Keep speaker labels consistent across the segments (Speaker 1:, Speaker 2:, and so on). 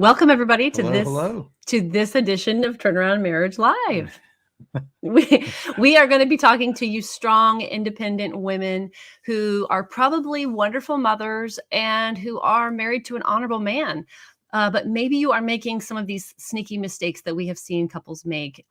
Speaker 1: Welcome everybody to
Speaker 2: Hello,
Speaker 1: this
Speaker 2: hello.
Speaker 1: to this edition of Turnaround Marriage Live. We are going to be talking to you strong, independent women who are probably wonderful mothers and who are married to an honorable man. But maybe you are making some of these sneaky mistakes that we have seen couples make,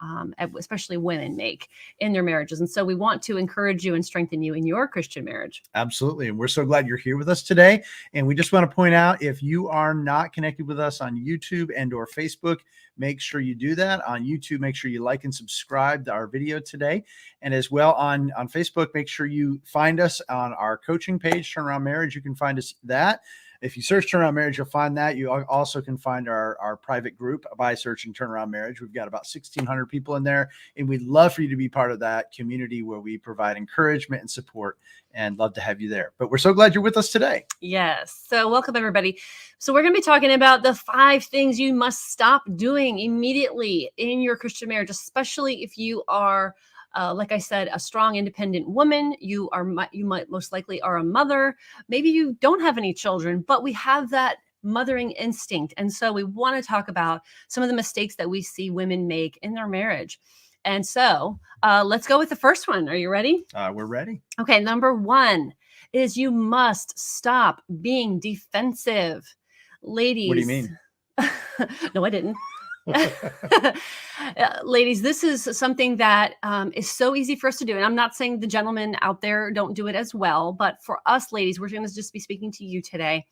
Speaker 1: especially women make in their marriages. And so we want to encourage you and strengthen you in your Christian marriage.
Speaker 2: Absolutely. And we're so glad you're here with us today. And we just want to point out, if you are not connected with us on YouTube and or Facebook, make sure you do that. On YouTube, make sure you like and subscribe to our video today. And as well on Facebook, make sure you find us on our coaching page, Turnaround Marriage. You can find us that. If you search Turnaround Marriage, you'll find that. You also can find our private group by searching Turnaround Marriage. We've got about 1,600 people in there, and we'd love for you to be part of that community where we provide encouragement and support, and love to have you there. But we're so glad you're with us today.
Speaker 1: Yes. So welcome everybody. So we're going to be talking about the 5 things you must stop doing immediately in your Christian marriage, especially if you are like I said, a strong, independent woman. You might most likely are a mother. Maybe you don't have any children, but we have that mothering instinct. And so we want to talk about some of the mistakes that we see women make in their marriage. And so let's go with the first one. Are you ready?
Speaker 2: We're ready.
Speaker 1: Okay. Number 1 is you must stop being defensive. Ladies.
Speaker 2: What do you mean?
Speaker 1: No, I didn't. Ladies, this is something that is so easy for us to do. And I'm not saying the gentlemen out there don't do it as well, but for us ladies, we're going to just be speaking to you today.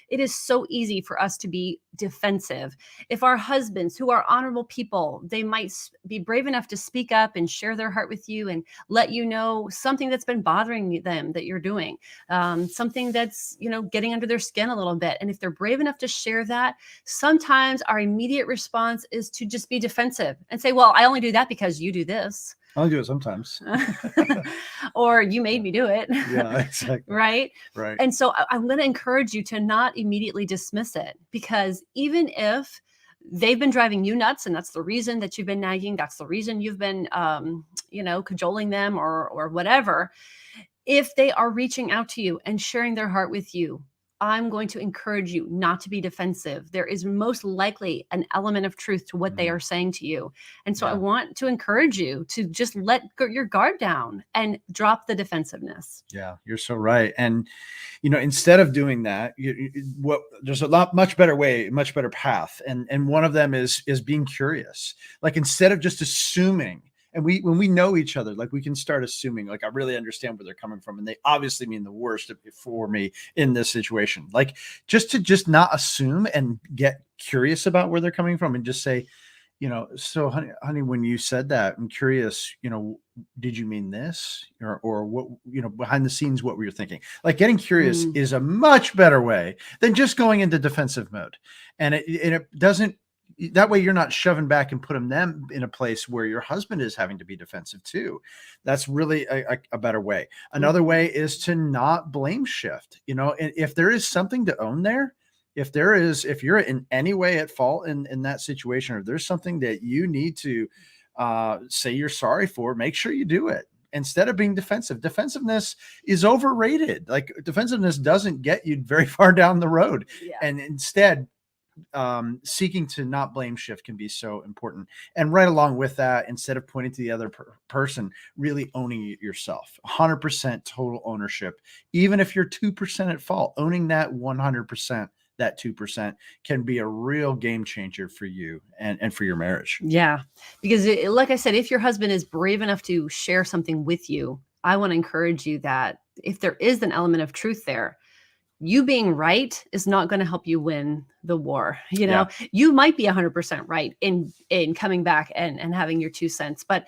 Speaker 1: It is so easy for us to be defensive. If our husbands, who are honorable people, they might be brave enough to speak up and share their heart with you and let you know something that's been bothering them that you're doing, something that's, getting under their skin a little bit. And if they're brave enough to share that, sometimes our immediate response is to just be defensive and say, well, I only do that because you do this.
Speaker 2: I only do it sometimes.
Speaker 1: Or you made me do it.
Speaker 2: Yeah, exactly.
Speaker 1: Right.
Speaker 2: And
Speaker 1: so I'm going to encourage you to not immediately dismiss it, because even if they've been driving you nuts and that's the reason that you've been nagging, that's the reason you've been, cajoling them or whatever, if they are reaching out to you and sharing their heart with you, I'm going to encourage you not to be defensive. There is most likely an element of truth to what they are saying to you. And so I want to encourage you to just let your guard down and drop the defensiveness.
Speaker 2: Yeah, you're so right. And, instead of doing that, there's a much better way, much better path. And one of them is being curious. Like, instead of just assuming, and when we know each other, like, we can start assuming, like, I really understand where they're coming from, and they obviously mean the worst for me in this situation. Like, just not assume and get curious about where they're coming from, and just say, so honey, when you said that, I'm curious, did you mean this, or what, behind the scenes, what were you thinking? Like, getting curious is a much better way than just going into defensive mode. And it doesn't, that way you're not shoving back and putting them in a place where your husband is having to be defensive too. That's really a better way. Another way is to not blame shift. If there is something to own there, if you're in any way at fault in that situation, or there's something that you need to say you're sorry for, make sure you do it. Instead of being defensive. Defensiveness is overrated. Like, defensiveness doesn't get you very far down the road.
Speaker 1: Yeah.
Speaker 2: And instead, seeking to not blame shift can be so important. And right along with that, instead of pointing to the other person, really owning it yourself. 100% total ownership. Even if you're 2% at fault, owning that 100%, that 2% can be a real game changer for you and for your marriage.
Speaker 1: Yeah. Because like I said, if your husband is brave enough to share something with you, I want to encourage you that if there is an element of truth there, you being right is not going to help you win the war. You might be 100% right in coming back and having your 2 cents, but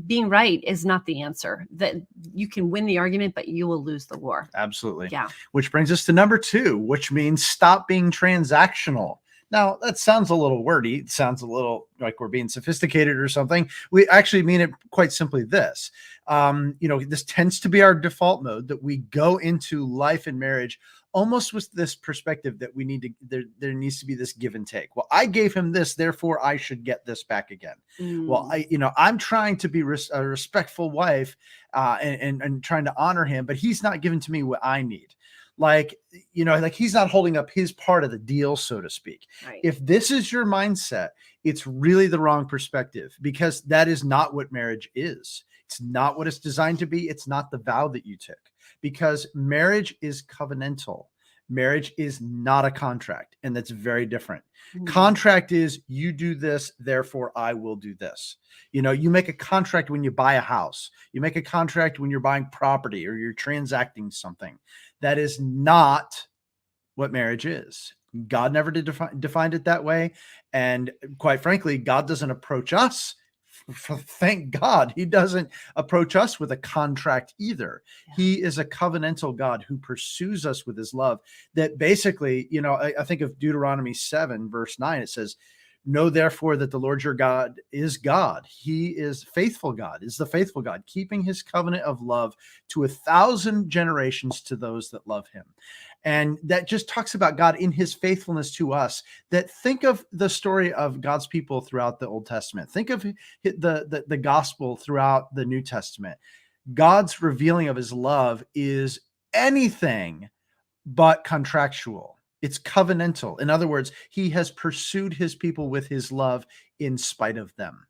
Speaker 1: being right is not the answer. That you can win the argument, but you will lose the war.
Speaker 2: Absolutely.
Speaker 1: Yeah.
Speaker 2: Which brings us to number 2, which means stop being transactional. Now, that sounds a little wordy. It sounds a little like we're being sophisticated or something. We actually mean it quite simply this. This tends to be our default mode, that we go into life and marriage almost with this perspective that we need to, there needs to be this give and take. Well, I gave him this, therefore I should get this back again. Well, I'm trying to be a respectful wife and trying to honor him, but he's not giving to me what I need. like, like he's not holding up his part of the deal, so to speak.
Speaker 1: Right.
Speaker 2: If this is your mindset, it's really the wrong perspective, because that is not what marriage is. It's not what it's designed to be. It's not the vow that you took, because marriage is covenantal. Marriage is not a contract, and that's very different. Contract is you do this, therefore I will do this. You make a contract when you buy a house. You make a contract when you're buying property or you're transacting something. That is not what marriage is. God never did defined it that way. And quite frankly, God doesn't approach us. Thank God, he doesn't approach us with a contract either. Yeah. He is a covenantal God who pursues us with his love. That basically, I think of Deuteronomy 7, verse 9, it says, know therefore that the Lord your God is God. He is faithful God, is the faithful God, keeping his covenant of love to 1,000 generations to those that love him. And that just talks about God in his faithfulness to us. That think of the story of God's people throughout the Old Testament. Think of the gospel throughout the New Testament. God's revealing of his love is anything but contractual. It's covenantal. In other words, he has pursued his people with his love in spite of them,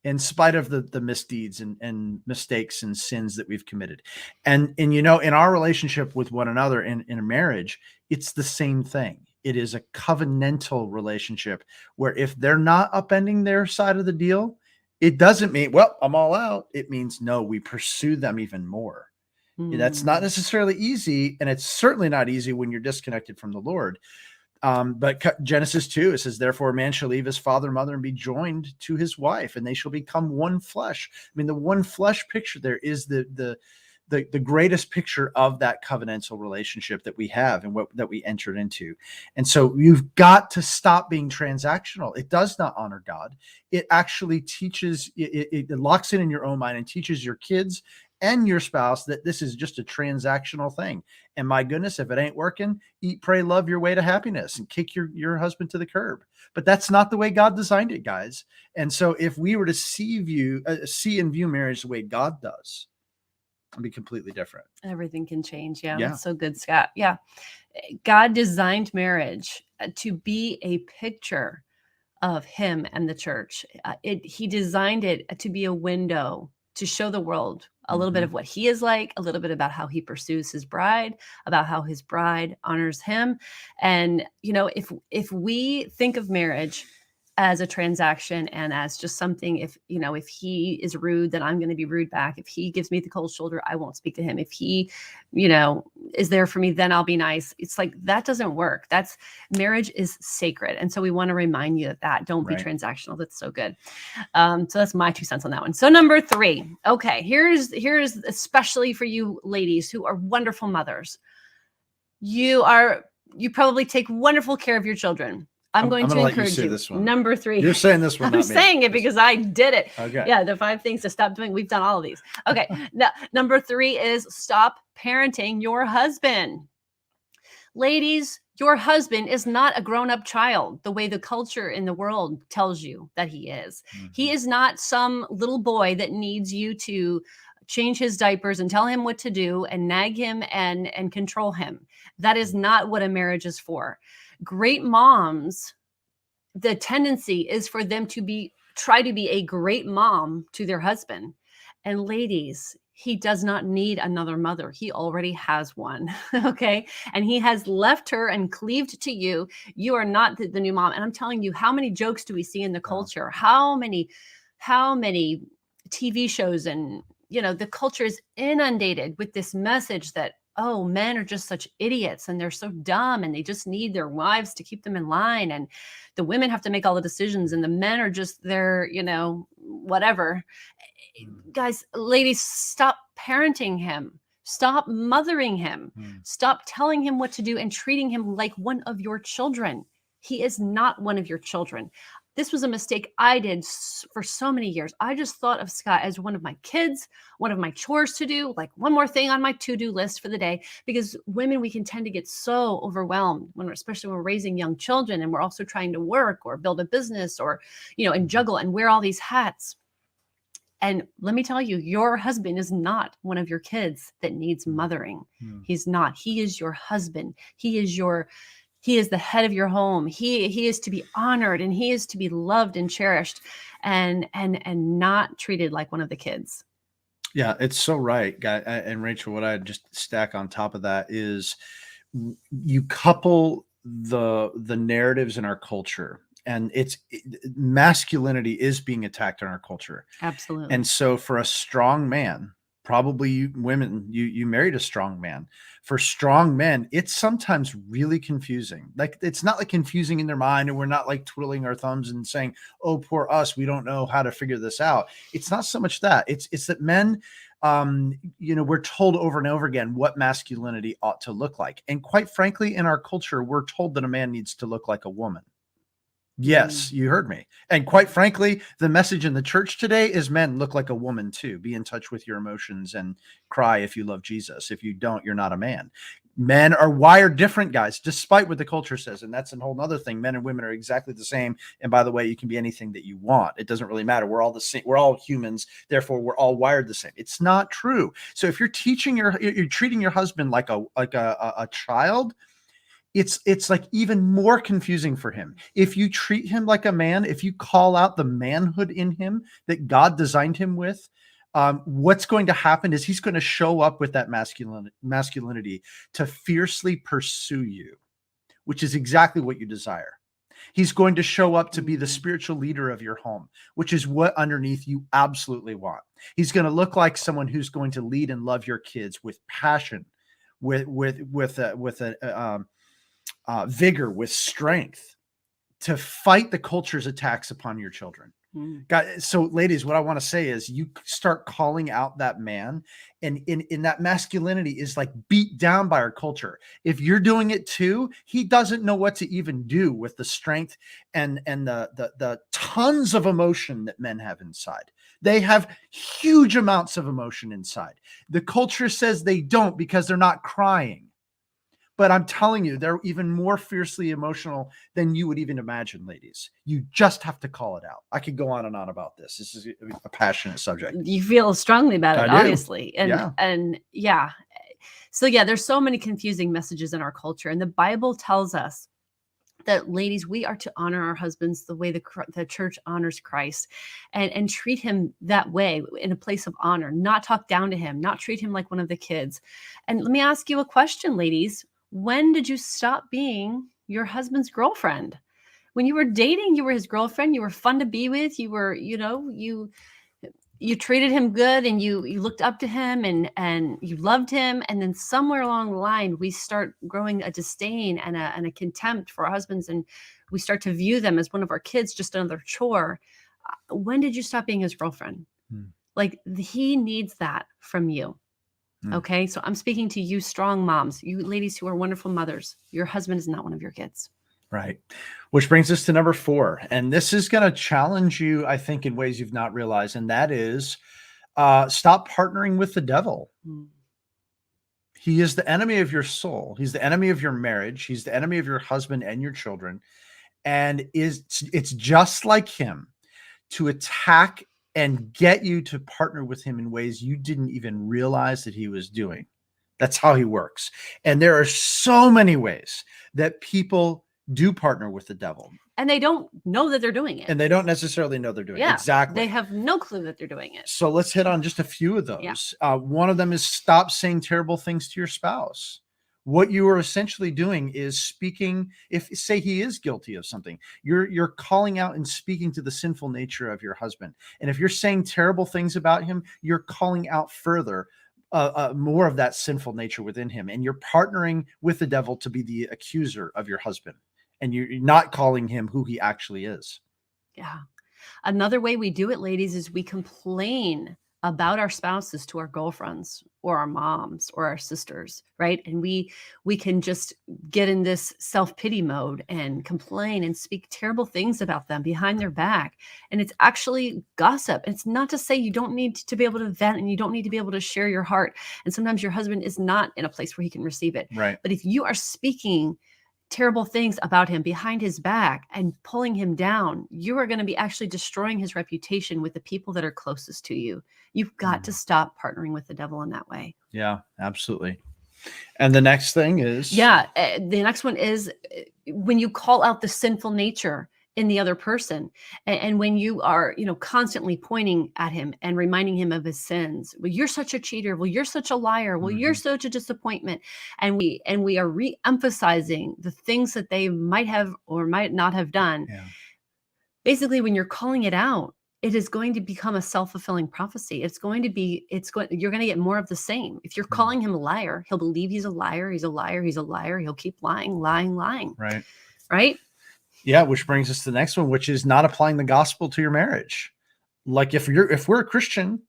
Speaker 2: in spite of the misdeeds and mistakes and sins that we've committed. And in our relationship with one another in a marriage, it's the same thing. It is a covenantal relationship where if they're not upending their side of the deal, it doesn't mean, well, I'm all out. It means, no, we pursue them even more. That's not necessarily easy. And it's certainly not easy when you're disconnected from the Lord. But Genesis 2, it says, therefore a man shall leave his father and mother and be joined to his wife, and they shall become one flesh. I mean, the one flesh picture there is the greatest picture of that covenantal relationship that we have and that we entered into. And so you've got to stop being transactional. It does not honor God. It actually teaches, it locks in your own mind and teaches your kids and your spouse that this is just a transactional thing. And my goodness, if it ain't working, eat, pray, love your way to happiness and kick your husband to the curb. But that's not the way God designed it, guys. And so if we were to see and view marriage the way God does, it'd be completely different.
Speaker 1: Everything can change. Yeah. That's so good, Scott. Yeah. God designed marriage to be a picture of him and the church. He designed it to be a window to show the world a little bit of what he is like, a little bit about how he pursues his bride, about how his bride honors him. And, if we think of marriage as a transaction and as just something, if he is rude, then I'm going to be rude back. If he gives me the cold shoulder, I won't speak to him. If he, is there for me, then I'll be nice. It's like, that doesn't work. Marriage is sacred. And so we want to remind you that don't be transactional. That's so good. So that's my 2 cents on that one. So number 3, okay, here's especially for you ladies who are wonderful mothers. You probably take wonderful care of your children. I'm going to encourage you.
Speaker 2: This one.
Speaker 1: Number 3.
Speaker 2: You're saying this one.
Speaker 1: I'm saying it because I did it.
Speaker 2: Okay.
Speaker 1: Yeah. The 5 things to stop doing. We've done all of these. Okay. Now, number 3 is stop parenting your husband. Ladies, your husband is not a grown-up child the way the culture in the world tells you that he is. He is not some little boy that needs you to change his diapers and tell him what to do and nag him and control him. That is not what a marriage is for. Great moms, the tendency is for them to try to be a great mom to their husband. And ladies, he does not need another mother. He already has one. Okay. And he has left her and cleaved to you. You are not the new mom. And I'm telling you, how many jokes do we see in the culture? How many TV shows and, the culture is inundated with this message that, oh, men are just such idiots and they're so dumb and they just need their wives to keep them in line. And the women have to make all the decisions and the men are just there, whatever. Guys, ladies, stop parenting him. Stop mothering him. Stop telling him what to do and treating him like one of your children. He is not one of your children. This was a mistake I did for so many years. I just thought of Scott as one of my kids, one of my chores to do, like one more thing on my to-do list for the day. Because women, we can tend to get so overwhelmed especially when we're raising young children and we're also trying to work or build a business or, and juggle and wear all these hats. And let me tell you, your husband is not one of your kids that needs mothering.
Speaker 2: Mm.
Speaker 1: He's not. He is your husband. He is the head of your home. He is to be honored, and he is to be loved and cherished, and not treated like one of the kids.
Speaker 2: Yeah, it's so right, guy. And Rachel, what I just stack on top of that is you couple the narratives in our culture, and masculinity is being attacked in our culture.
Speaker 1: Absolutely.
Speaker 2: And so for a strong man, probably you married a strong man. For strong men, it's sometimes really confusing. Like, it's not like confusing in their mind, and we're not like twiddling our thumbs and saying, "Oh, poor us, we don't know how to figure this out." It's not so much that. It's that men, we're told over and over again what masculinity ought to look like. And quite frankly, in our culture, we're told that a man needs to look like a woman. Yes, you heard me. And quite frankly, the message in the church today is men look like a woman too. Be in touch with your emotions and cry if you love Jesus. If you don't, you're not a man. Men are wired different, guys, despite what the culture says. And that's a whole other thing. Men and women are exactly the same. And by the way, you can be anything that you want. It doesn't really matter. We're all the same. We're all humans. Therefore, we're all wired the same. It's not true. So if you're treating your husband like a child, it's like even more confusing for him. If you treat him like a man, if you call out the manhood in him that God designed him with, what's going to happen is he's going to show up with that masculinity to fiercely pursue you, which is exactly what you desire. He's going to show up to be the spiritual leader of your home, which is what underneath you absolutely want. He's going to look like someone who's going to lead and love your kids with passion, with vigor, with strength, to fight the culture's attacks upon your children. So ladies, what I want to say is you start calling out that man, and in that masculinity is like beat down by our culture. If you're doing it too, he doesn't know what to even do with the strength and the tons of emotion that men have inside. They have huge amounts of emotion inside. The culture says they don't because they're not crying. But I'm telling you, they're even more fiercely emotional than you would even imagine, ladies. You just have to call it out. I could go on and on about this. This is a passionate subject.
Speaker 1: You feel strongly about it, obviously. And yeah. So yeah, there's so many confusing messages in our culture. And the Bible tells us that, ladies, we are to honor our husbands the way the church honors Christ, and treat him that way, in a place of honor, not talk down to him, not treat him like one of the kids. And let me ask you a question, ladies. When did you stop being your husband's girlfriend? When you were dating, you were his girlfriend. You were fun to be with. You were, you treated him good, and you looked up to him, and you loved him. And then somewhere along the line, we start growing a disdain and a contempt for our husbands, and we start to view them as one of our kids, just another chore. When did you stop being his girlfriend? Like, he needs that from you. Okay. So I'm speaking to you strong moms, you ladies who are wonderful mothers. Your husband is not one of your kids.
Speaker 2: Right. Which brings us to number 4. And this is going to challenge you, I think, in ways you've not realized. And that is stop partnering with the devil. He is the enemy of your soul. He's the enemy of your marriage. He's the enemy of your husband and your children. And it's just like him to attack and get you to partner with him in ways you didn't even realize that he was doing. That's how he works. And there are so many ways that people do partner with the devil.
Speaker 1: And they don't know that they're doing it.
Speaker 2: And they don't necessarily know they're doing it. Exactly.
Speaker 1: They have no clue that they're doing it.
Speaker 2: So let's hit on just a few of those. One of them is stop saying terrible things to your spouse. What you are essentially doing is speaking, if say he is guilty of something, you're calling out and speaking to the sinful nature of your husband. And if you're saying terrible things about him, you're calling out further more of that sinful nature within him. And you're partnering with the devil to be the accuser of your husband. And you're not calling him who he actually is.
Speaker 1: Yeah. Another way we do it, ladies, is we complain about our spouses to our girlfriends or our moms or our sisters, right? And we can just get in this self-pity mode and complain and speak terrible things about them behind their back. And it's actually gossip. It's not to say you don't need to be able to vent, and you don't need to be able to share your heart. And sometimes your husband is not in a place where he can receive it.
Speaker 2: Right.
Speaker 1: But if you are speaking terrible things about him behind his back and pulling him down, you are going to be actually destroying his reputation with the people that are closest to you. You've got to stop partnering with the devil in that way.
Speaker 2: Yeah, absolutely. And the next thing is,
Speaker 1: the next one is when you call out the sinful nature in the other person, and when you are, constantly pointing at him and reminding him of his sins. Well, you're such a cheater. Well, you're such a liar. Well, you're such a disappointment. And we are re-emphasizing the things that they might have or might not have done.
Speaker 2: Yeah.
Speaker 1: Basically, when you're calling it out, it is going to become a self-fulfilling prophecy. You're going to get more of the same. If you're calling him a liar, he'll believe he's a liar. He's a liar. He's a liar. He'll keep lying.
Speaker 2: Right.
Speaker 1: Right.
Speaker 2: Yeah. Which brings us to the next one, which is not applying the gospel to your marriage. Like if we're a Christian,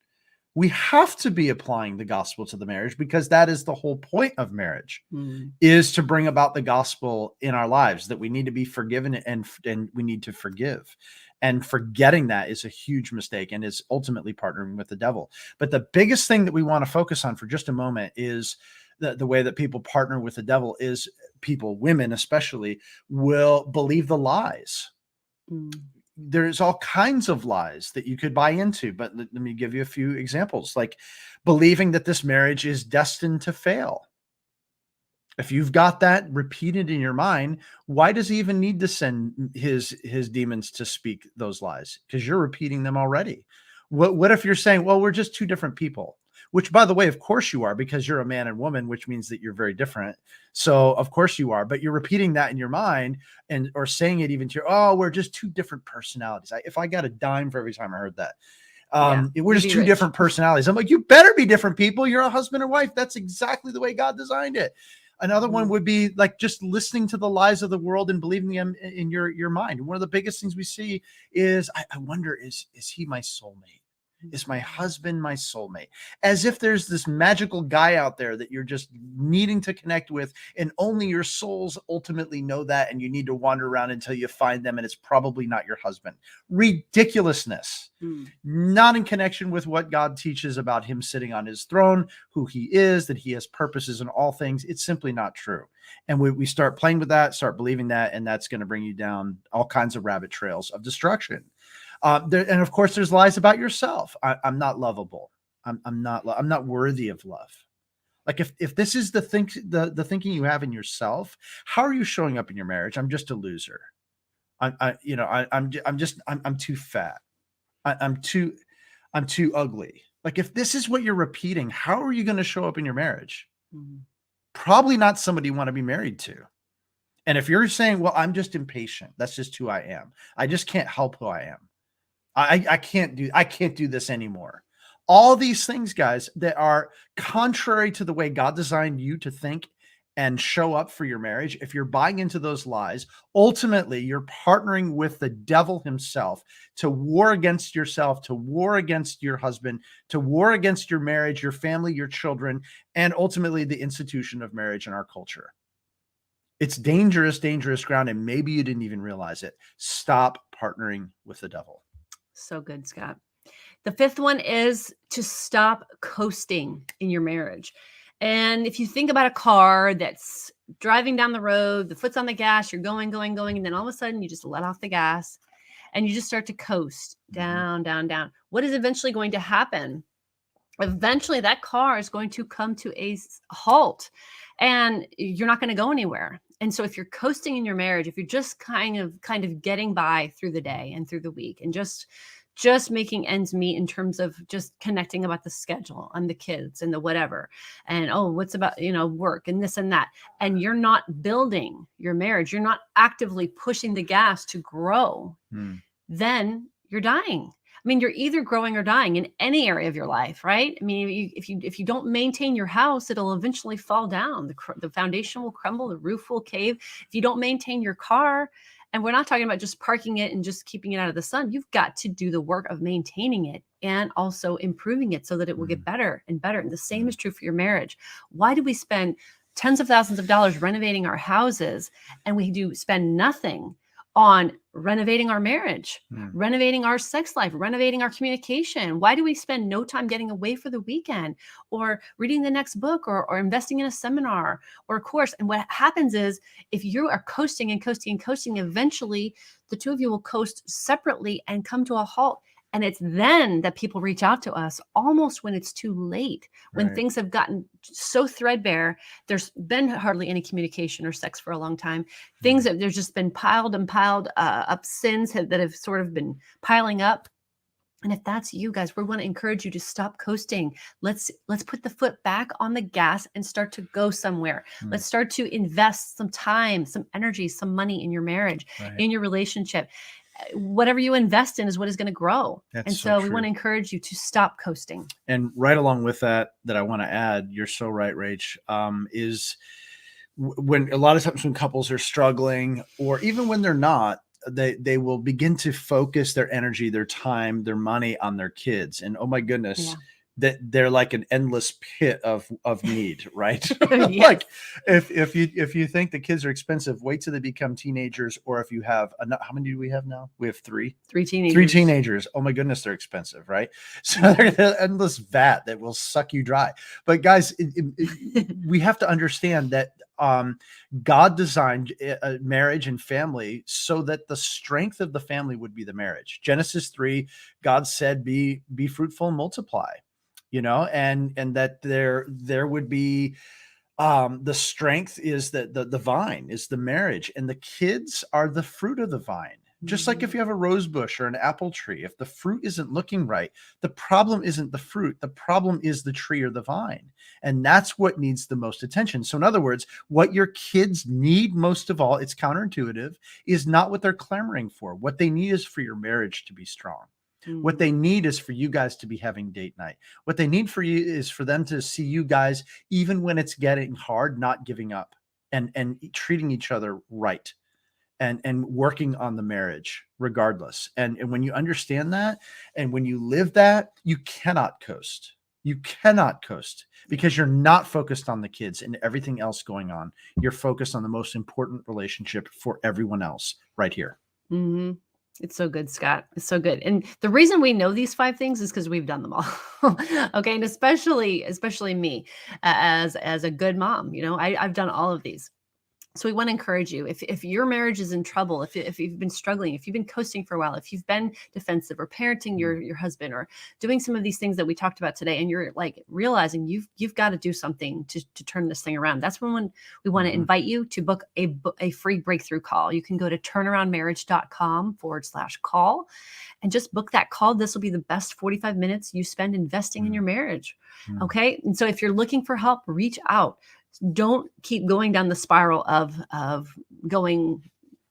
Speaker 2: we have to be applying the gospel to the marriage, because that is the whole point of marriage, is to bring about the gospel in our lives, that we need to be forgiven and we need to forgive. And forgetting that is a huge mistake and is ultimately partnering with the devil. But the biggest thing that we want to focus on for just a moment is the way that people partner with the devil is people, women especially, will believe the lies. There's all kinds of lies that you could buy into, but let me give you a few examples, like believing that this marriage is destined to fail. If you've got that repeated in your mind, why does he even need to send his demons to speak those lies? Because you're repeating them already. What if you're saying, well, we're just two different people? Which, by the way, of course you are, because you're a man and woman, which means that you're very different. So of course you are, but you're repeating that in your mind or saying it even to your, oh, we're just two different personalities. If I got a dime for every time I heard that, we're just two different personalities. I'm like, you better be different people. You're a husband or wife. That's exactly the way God designed it. Another one would be like just listening to the lies of the world and believing them in your mind. One of the biggest things we see is, I wonder, is he my soulmate? Is my husband my soulmate? As if there's this magical guy out there that you're just needing to connect with, and only your souls ultimately know that, and you need to wander around until you find them, and it's probably not your husband. Ridiculousness. Not in connection with what God teaches about him sitting on his throne, who he is, that he has purposes in all things. It's simply not true. And we start playing with that, start believing that, and that's going to bring you down all kinds of rabbit trails of destruction. And of course, there's lies about yourself. I'm not lovable. I'm not worthy of love. Like if this is the thinking you have in yourself, how are you showing up in your marriage? I'm just a loser. I'm too fat. I'm too ugly. Like if this is what you're repeating, how are you going to show up in your marriage? Probably not somebody you want to be married to. And if you're saying, well, I'm just impatient, that's just who I am. I just can't help who I am. I can't do this anymore. All these things, guys, that are contrary to the way God designed you to think and show up for your marriage. If you're buying into those lies, ultimately you're partnering with the devil himself to war against yourself, to war against your husband, to war against your marriage, your family, your children, and ultimately the institution of marriage in our culture. It's dangerous, dangerous ground, and maybe you didn't even realize it. Stop partnering with the devil.
Speaker 1: So good, Scott. The fifth one is to stop coasting in your marriage. And if you think about a car that's driving down the road, the foot's on the gas, you're going, and then all of a sudden you just let off the gas and you just start to coast down, down, down. What is eventually going to happen? Eventually that car is going to come to a halt and you're not going to go anywhere. And so if you're coasting in your marriage, if you're just kind of getting by through the day and through the week and just making ends meet in terms of just connecting about the schedule and the kids and the whatever, and what's about, work and this and that, and you're not building your marriage, you're not actively pushing the gas to grow, then you're dying. I mean, you're either growing or dying in any area of your life, right? I mean, if you don't maintain your house, it'll eventually fall down. The foundation will crumble, the roof will cave. If you don't maintain your car, and we're not talking about just parking it and just keeping it out of the sun, you've got to do the work of maintaining it and also improving it so that it will get better and better. And the same is true for your marriage. Why do we spend tens of thousands of dollars renovating our houses and we do spend nothing on renovating our marriage, renovating our sex life, renovating our communication. Why do we spend no time getting away for the weekend or reading the next book or investing in a seminar or a course? And what happens is if you are coasting and coasting and coasting, eventually the two of you will coast separately and come to a halt. And it's then that people reach out to us almost when it's too late, when
Speaker 2: Right.
Speaker 1: things have gotten so threadbare. There's been hardly any communication or sex for a long time. Things that there's just been piled and piled up sins that have sort of been piling up. And if that's you guys, we want to encourage you to stop coasting. Let's put the foot back on the gas and start to go somewhere. Let's start to invest some time, some energy, some money in your marriage, in your relationship. Whatever you invest in is what is going to grow.
Speaker 2: That's
Speaker 1: and
Speaker 2: so
Speaker 1: so we want to
Speaker 2: true.
Speaker 1: encourage you to stop coasting.
Speaker 2: And right along with that I want to add, you're so right, Rach, is when a lot of times when couples are struggling, or even when they're not, they will begin to focus their energy, their time, their money on their kids. And oh my goodness, that they're like an endless pit of need, right?
Speaker 1: Yes.
Speaker 2: Like if you think the kids are expensive, wait till they become teenagers. Or if you have how many do we have now? We have three teenagers. Oh my goodness, they're expensive, right? So they're an endless vat that will suck you dry. But guys, we have to understand that God designed marriage and family so that the strength of the family would be the marriage. Genesis 3, God said, be fruitful and multiply, and that there would be the strength is that the vine is the marriage, and the kids are the fruit of the vine. Just like if you have a rose bush or an apple tree, if the fruit isn't looking right, the problem isn't the fruit. The problem is the tree or the vine. And that's what needs the most attention. So in other words, what your kids need most of all, it's counterintuitive, is not what they're clamoring for. What they need is for your marriage to be strong. What they need is for you guys to be having date night. What they need for you is for them to see you guys, even when it's getting hard, not giving up and treating each other right. And working on the marriage regardless. And when you understand that, and when you live that, you cannot coast. You cannot coast because you're not focused on the kids and everything else going on. You're focused on the most important relationship for everyone else right here.
Speaker 1: Mm-hmm. It's so good, Scott. It's so good. And the reason we know these 5 things is because we've done them all. Okay. And especially me as a good mom, I've done all of these. So we want to encourage you, if your marriage is in trouble, if you've been struggling, if you've been coasting for a while, if you've been defensive or parenting your husband or doing some of these things that we talked about today, and you're like realizing you've got to do something to turn this thing around, that's when we want to invite you to book a free breakthrough call. You can go to turnaroundmarriage.com/call and just book that call. This will be the best 45 minutes you spend investing in your marriage. Okay. And so if you're looking for help, reach out. Don't keep going down the spiral of going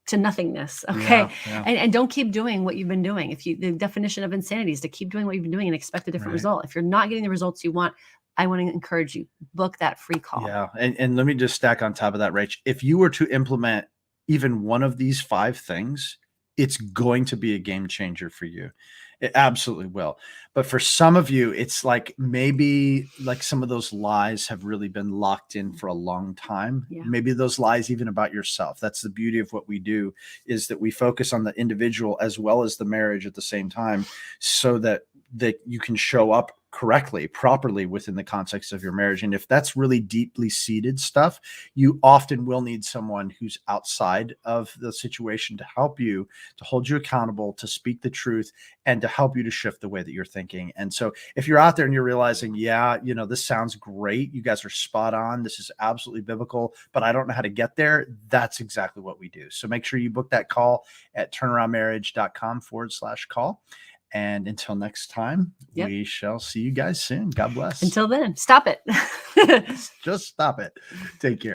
Speaker 1: to nothingness. Okay. And don't keep doing what you've been doing. The definition of insanity is to keep doing what you've been doing and expect a different result. If you're not getting the results you want, I want to encourage you, book that free call.
Speaker 2: Yeah. And let me just stack on top of that, Rach. If you were to implement even one of these 5 things, it's going to be a game changer for you. It absolutely will. But for some of you, it's like maybe like some of those lies have really been locked in for a long time. Maybe those lies even about yourself. That's the beauty of what we do, is that we focus on the individual as well as the marriage at the same time, so that you can show up correctly, properly within the context of your marriage. And if that's really deeply seated stuff, you often will need someone who's outside of the situation to help you, to hold you accountable, to speak the truth, and to help you to shift the way that you're thinking. And so if you're out there and you're realizing, this sounds great, you guys are spot on, this is absolutely biblical, but I don't know how to get there, that's exactly what we do. So make sure you book that call at turnaroundmarriage.com/call. And until next time, we shall see you guys soon. God bless.
Speaker 1: Until then, stop it.
Speaker 2: Just stop it. Take care.